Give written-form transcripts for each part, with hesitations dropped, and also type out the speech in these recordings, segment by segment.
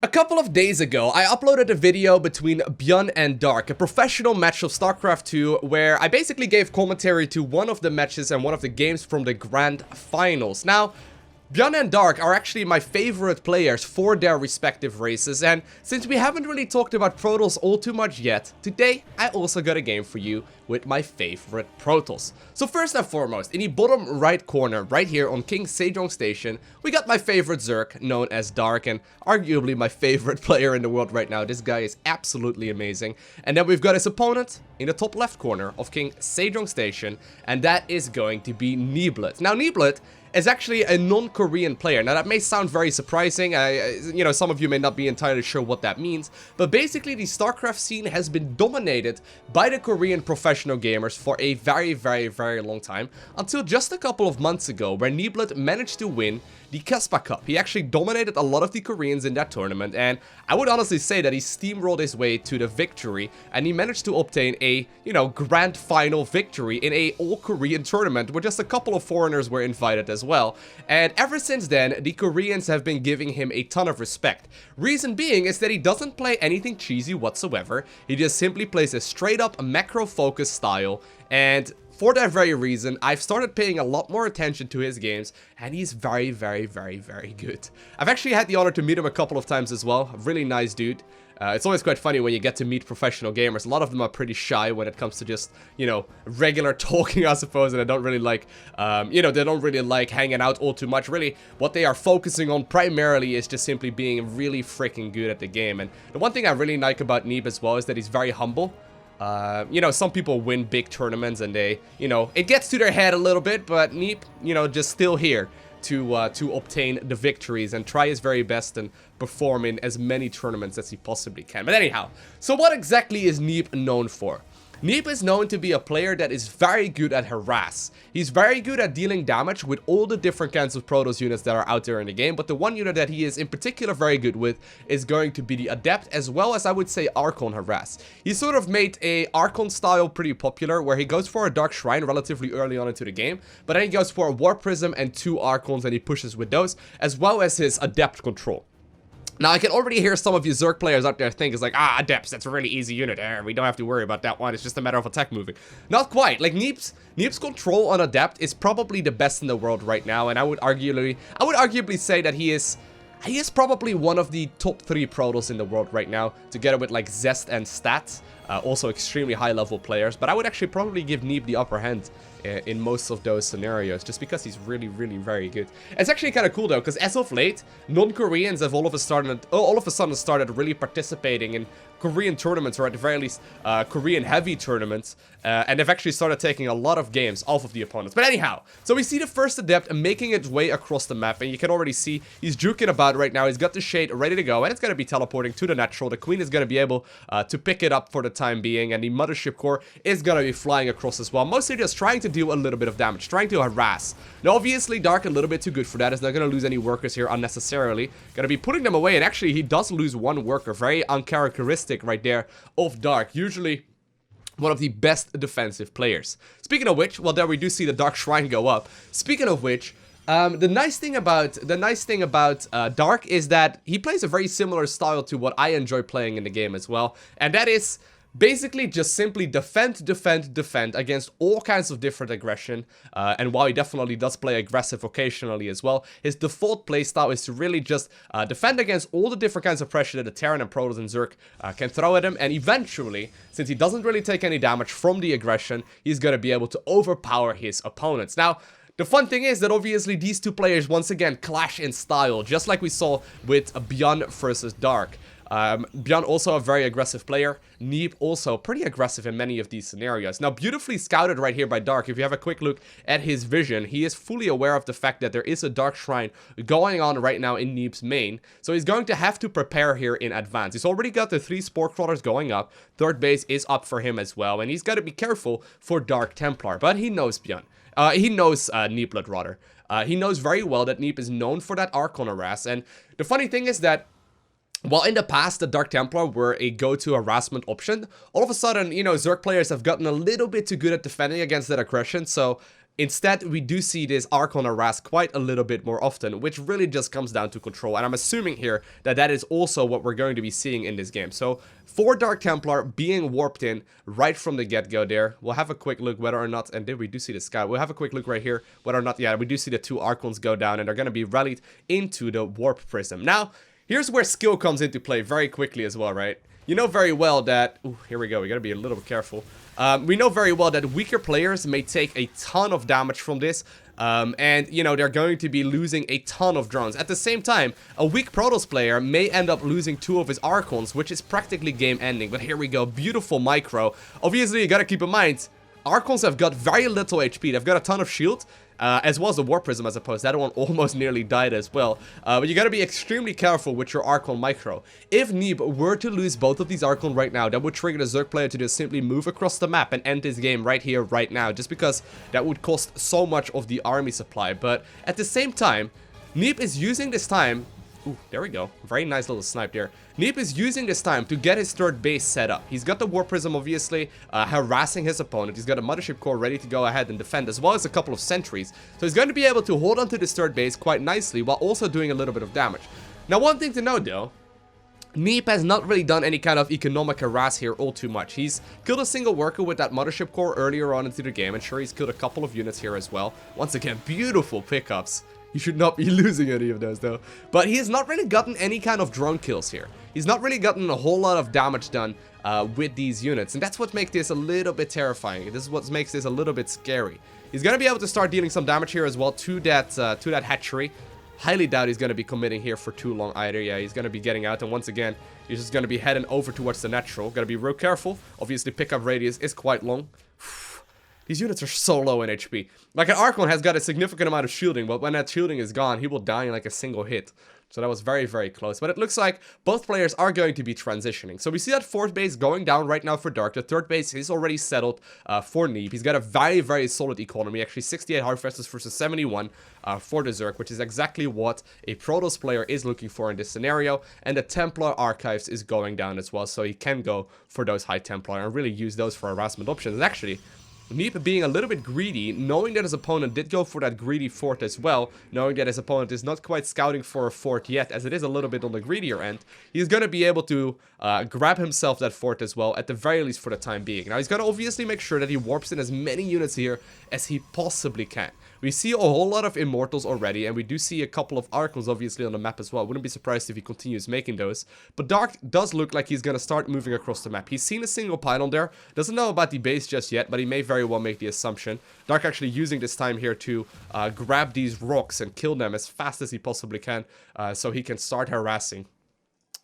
A couple of days ago, I uploaded a video between Björn and Dark, a professional match of StarCraft 2, where I basically gave commentary to one of the matches and one of the games from the Grand Finals. Now, Björn and Dark are actually my favorite players for their respective races, and since we haven't really talked about Protoss all too much yet, today I also got a game for you with my favorite Protoss. So first and foremost, in the bottom right corner, right here on King Sejong Station, we got my favorite Zerg, known as Dark, and arguably my favorite player in the world right now. This guy is absolutely amazing. And then we've got his opponent in the top left corner of King Sejong Station, and that is going to be Neeb. Now Neeb is actually a non-Korean player. Now that may sound very surprising, some of you may not be entirely sure what that means, but basically the StarCraft scene has been dominated by the Korean professional gamers for a very long time, until just a couple of months ago where Neeb managed to win the Kaspa Cup. He actually dominated a lot of the Koreans in that tournament, and I would honestly say that he steamrolled his way to the victory, and he managed to obtain a, grand final victory in a all-Korean tournament where just a couple of foreigners were invited as well. And ever since then, the Koreans have been giving him a ton of respect. Reason being is that he doesn't play anything cheesy whatsoever. He just simply plays a straight-up macro-focused style, and for that very reason, I've started paying a lot more attention to his games, and he's very good. I've actually had the honor to meet him a couple of times as well. A really nice dude. It's always quite funny when you get to meet professional gamers. A lot of them are pretty shy when it comes to just, regular talking, I suppose, and they don't really like, they don't really like hanging out all too much. Really, what they are focusing on primarily is just simply being really freaking good at the game. And the one thing I really like about Neeb as well is that he's very humble. Some people win big tournaments and they, it gets to their head a little bit, but Neeb, just still here to obtain the victories and try his very best and perform in as many tournaments as he possibly can. But anyhow, so what exactly is Neeb known for? Neeb is known to be a player that is very good at harass. He's very good at dealing damage with all the different kinds of Protoss units that are out there in the game, but the one unit that he is in particular very good with is going to be the Adept, as well as I would say Archon harass. He sort of made a Archon style pretty popular, where he goes for a Dark Shrine relatively early on into the game, but then he goes for a War Prism and 2 Archons and he pushes with those, as well as his Adept control. Now, I can already hear some of you Zerg players out there think it's like, Adepts, that's a really easy unit. We don't have to worry about that one. It's just a matter of attack moving. Not quite. Like, Neeb's control on Adept is probably the best in the world right now, and I would arguably say that he is probably one of the top 3 Protoss in the world right now, together with like Zest and Stats, also extremely high level players. But I would actually probably give Neeb the upper hand in most of those scenarios, just because he's really very good. It's actually kind of cool though, because as of late, non-Koreans have all of a sudden started really participating in Korean tournaments, or at the very least Korean heavy tournaments, and they've actually started taking a lot of games off of the opponents. But anyhow, so we see the first Adept making its way across the map, and you can already see he's juking about right now. He's got the Shade ready to go, and it's going to be teleporting to the Natural. The Queen is going to be able to pick it up for the time being, and the Mothership Core is going to be flying across as well, mostly just trying to do a little bit of damage, trying to harass. Now obviously Dark a little bit too good for that. Is not going to lose any workers here unnecessarily, going to be putting them away, and actually he does lose one worker, very uncharacteristic right there of Dark, usually one of the best defensive players. Speaking of which, well, there we do see the Dark Shrine go up. Speaking of which, the nice thing about Dark is that he plays a very similar style to what I enjoy playing in the game as well, and that is basically just simply defend against all kinds of different aggression. And while he definitely does play aggressive occasionally as well, his default playstyle is to really just defend against all the different kinds of pressure that the Terran and Protoss and Zerg can throw at him. And eventually, since he doesn't really take any damage from the aggression, he's going to be able to overpower his opponents. Now, the fun thing is that obviously these two players once again clash in style, just like we saw with Björn versus Dark. Björn also a very aggressive player. Neeb also pretty aggressive in many of these scenarios. Now, beautifully scouted right here by Dark. If you have a quick look at his vision, he is fully aware of the fact that there is a Dark Shrine going on right now in Neeb's main. So he's going to have to prepare here in advance. He's already got the 3 Spore Crawlers going up. Third base is up for him as well. And he's got to be careful for Dark Templar. But he knows Björn. He knows Neeb, rather. He knows very well that Neeb is known for that Archon harass. And the funny thing is that while in the past the Dark Templar were a go-to harassment option, all of a sudden, Zerg players have gotten a little bit too good at defending against that aggression, so Instead, we do see this Archon harass quite a little bit more often, which really just comes down to control. And I'm assuming here that that is also what we're going to be seeing in this game. So 4 Dark Templar being warped in right from the get-go there. We'll have a quick look whether or not, and there we do see the sky. We'll have a quick look right here whether or not, yeah, we do see the 2 Archons go down, and they're going to be rallied into the warp prism. Now, here's where skill comes into play very quickly as well, right? You know very well that, ooh, here we go, we gotta be a little bit careful. We know very well that weaker players may take a ton of damage from this, and, you know, they're going to be losing a ton of drones. At the same time, a weak Protoss player may end up losing 2 of his Archons, which is practically game ending. But here we go, beautiful micro. Obviously, you gotta keep in mind, Archons have got very little HP. They've got a ton of shield, as well as the Warp Prism, I suppose. That one almost nearly died as well. But you gotta be extremely careful with your Archon micro. If Neeb were to lose both of these Archon right now, that would trigger the Zerg player to just simply move across the map and end this game right here, right now. Just because that would cost so much of the army supply. But at the same time, Neeb is using this time... Ooh, there we go. Very nice little snipe there. Neeb is using this time to get his 3rd base set up. He's got the War Prism, obviously, harassing his opponent. He's got a Mothership Core ready to go ahead and defend, as well as a couple of sentries. So he's going to be able to hold on to this 3rd base quite nicely, while also doing a little bit of damage. Now, one thing to note, though, Neeb has not really done any kind of economic harass here all too much. He's killed a single worker with that Mothership Core earlier on into the game, and sure, he's killed a couple of units here as well. Once again, beautiful pickups. You should not be losing any of those, though. But he has not really gotten any kind of drone kills here. He's not really gotten a whole lot of damage done with these units. And that's what makes this a little bit terrifying. This is what makes this a little bit scary. He's going to be able to start dealing some damage here as well to that hatchery. Highly doubt he's going to be committing here for too long either. Yeah, he's going to be getting out. And once again, he's just going to be heading over towards the natural. Got to be real careful. Obviously, pickup radius is quite long. These units are so low in HP. Like, an Archon has got a significant amount of shielding, but when that shielding is gone, he will die in like a single hit. So that was very, very close. But it looks like both players are going to be transitioning. So we see that 4th base going down right now for Dark. The 3rd base is already settled for Neeb. He's got a very, very solid economy. Actually, 68 Harvesters versus 71 for the Zerg, which is exactly what a Protoss player is looking for in this scenario. And the Templar Archives is going down as well. So he can go for those high Templar and really use those for harassment options. And actually, Neeb being a little bit greedy, knowing that his opponent did go for that greedy fort as well, knowing that his opponent is not quite scouting for a fort yet, as it is a little bit on the greedier end, he's going to be able to grab himself that fort as well, at the very least for the time being. Now, he's going to obviously make sure that he warps in as many units here as he possibly can. We see a whole lot of Immortals already, and we do see a couple of Archons obviously on the map as well. Wouldn't be surprised if he continues making those. But Dark does look like he's going to start moving across the map. He's seen a single pylon there. Doesn't know about the base just yet, but he may very well make the assumption. Dark actually using this time here to grab these rocks and kill them as fast as he possibly can, so he can start harassing.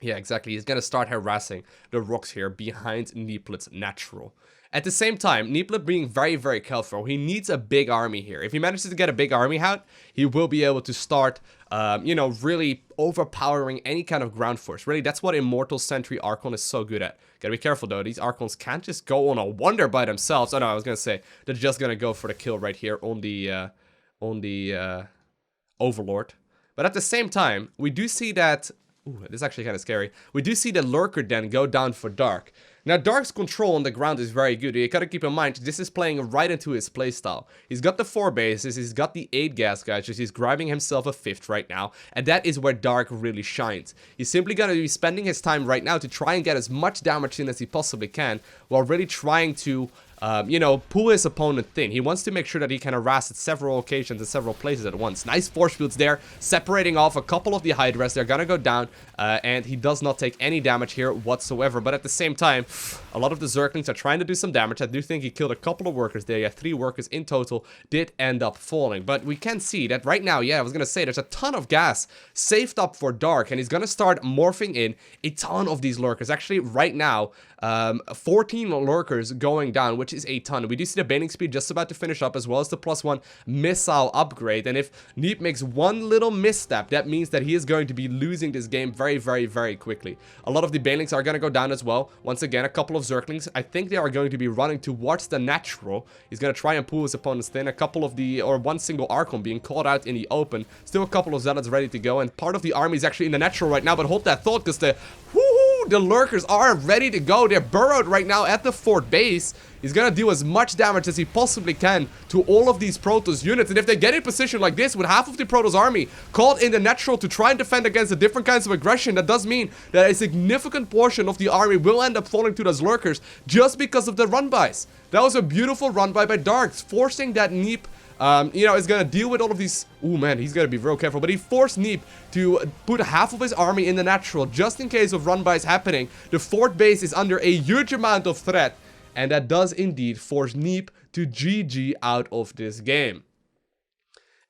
Yeah, exactly. He's going to start harassing the rocks here behind Neeblet's natural. At the same time, Neeblet being very, very careful. He needs a big army here. If he manages to get a big army out, he will be able to start, you know, really overpowering any kind of ground force. Really, that's what Immortal Sentry Archon is so good at. Gotta be careful, though. These Archons can't just go on a wonder by themselves. Oh, no, I was gonna say, they're just gonna go for the kill right here on the Overlord. But at the same time, we do see that... Ooh, this is actually kind of scary. We do see the Lurker then go down for Dark. Now, Dark's control on the ground is very good. You gotta keep in mind, this is playing right into his playstyle. He's got the 4 bases, he's got the 8 gas guys, he's grabbing himself a 5th right now, and that is where Dark really shines. He's simply gonna be spending his time right now to try and get as much damage in as he possibly can, while really trying to you know, pull his opponent thin. He wants to make sure that he can harass at several occasions at several places at once. Nice force fields there, separating off a couple of the Hydras. They're gonna go down, and he does not take any damage here whatsoever. But at the same time, a lot of the Zerglings are trying to do some damage. I do think he killed a couple of workers there. Yeah, 3 workers in total did end up falling. But we can see that right now, yeah, I was gonna say, there's a ton of gas saved up for Dark, and he's gonna start morphing in a ton of these lurkers. Actually, right now, 14 lurkers going down, which is a ton. We do see the baiting speed just about to finish up, as well as the +1 missile upgrade. And if Neeb makes one little misstep, that means that he is going to be losing this game very, very, very quickly. A lot of the bailings are going to go down as well. Once again, a couple of Zerglings. I think they are going to be running towards the natural. He's going to try and pull his opponents thin. A couple of the, or one single Archon being caught out in the open. Still a couple of Zealots ready to go. And part of the army is actually in the natural right now. But hold that thought, because the... Ooh, the lurkers are ready to go. They're burrowed right now at the fort base. He's gonna do as much damage as he possibly can to all of these Protoss units. And if they get in position like this with half of the Protoss army caught in the natural to try and defend against the different kinds of aggression, that does mean that a significant portion of the army will end up falling to those lurkers just because of the run-bys. That was a beautiful run-by by Dark, forcing that Neeb, you know, is gonna deal with all of these. Ooh, man, he's gonna be real careful. But he forced Neeb to put half of his army in the natural just in case of run-bys happening. The fort base is under a huge amount of threat. And that does indeed force Neeb to GG out of this game.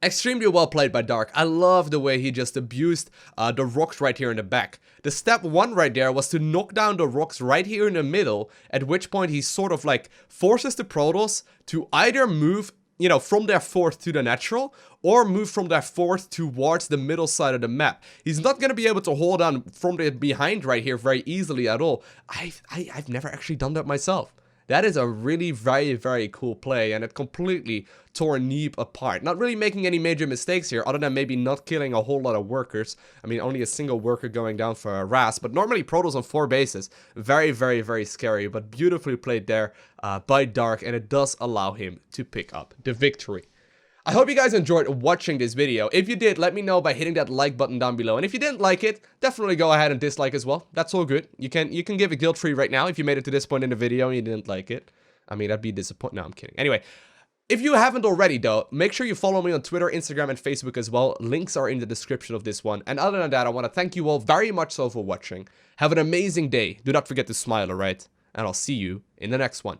Extremely well played by Dark. I love the way he just abused the rocks right here in the back. The step 1 right there was to knock down the rocks right here in the middle, at which point he sort of like forces the Protoss to either move, you know, from their fort to the natural, or move from their fort towards the middle side of the map. He's not going to be able to hold on from the behind right here very easily at all. I've never actually done that myself. That is a really very cool play, and it completely tore Neeb apart. Not really making any major mistakes here, other than maybe not killing a whole lot of workers. I mean, only a single worker going down for a RAS, but normally Protoss on 4 bases. Very scary, but beautifully played there by Dark, and it does allow him to pick up the victory. I hope you guys enjoyed watching this video. If you did, let me know by hitting that like button down below. And if you didn't like it, definitely go ahead and dislike as well. That's all good. You can give it guilt-free right now if you made it to this point in the video and you didn't like it. I mean, that'd be disappointing. No, I'm kidding. Anyway, if you haven't already though, make sure you follow me on Twitter, Instagram, and Facebook as well. Links are in the description of this one. And other than that, I want to thank you all very much so for watching. Have an amazing day. Do not forget to smile, alright? And I'll see you in the next one.